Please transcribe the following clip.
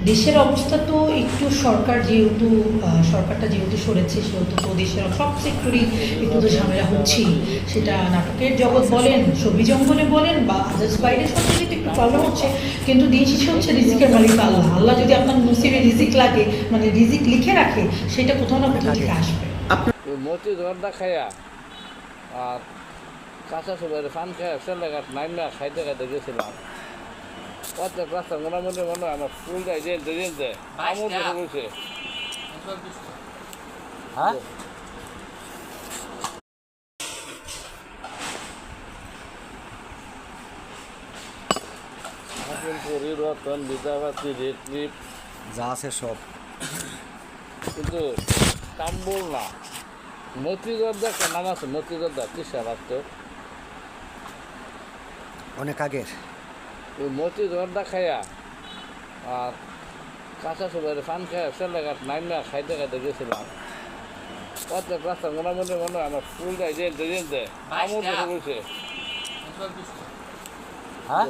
দেশের অবস্থা তো একটু সরকারটা যেহেতু সরেছে সেহেতু তো দেশের সব সেক্টরেই একটু তো ঝামেলা হচ্ছেই। সেটা নাটকের জগৎ বলেন, ছবি জঙ্গলে বলেন বা আদার্স বাইরের সব জায়গায় তো একটু প্রবলেম হচ্ছে। কিন্তু দিন শেষে হচ্ছে রিজিকের মালিক আল্লাহ। আল্লাহ যদি আপনার নসিবে রিজিক লাগে, মানে রিজিক লিখে রাখে, সেটা কোথাও না কোথাও থেকে আসবে। মতি ঝর্দা খাইয়া আর কাঁচা সবাই ফান খাইয়া সেলেঘাট নাইমা খাইতে খাইতে গেছিলাম। প্রত্যেক রাস্তা মোটামুটি মনে হয় আমার ফুল যায় জেলতে আমল বসে হ্যাঁ পরিবর্তন বিদ্যাপাতি রেট্রিপ যা আছে সব। কিন্তু তাম্বুল না মতিগর্দা একটা নাম আছে মতিগর্দা তৃষা রাখতো অনেক আগের। ওই মতিগর্দা খাইয়া আর কাঁচা সবাই ফান খাইয়া সেলেঘাট নাইমা খাইতে খাইতে গেছিলাম। প্রত্যেক রাস্তা মোটামুটি মনে হয় আমার ফুল যায় জেলতে আমল বসে হ্যাঁ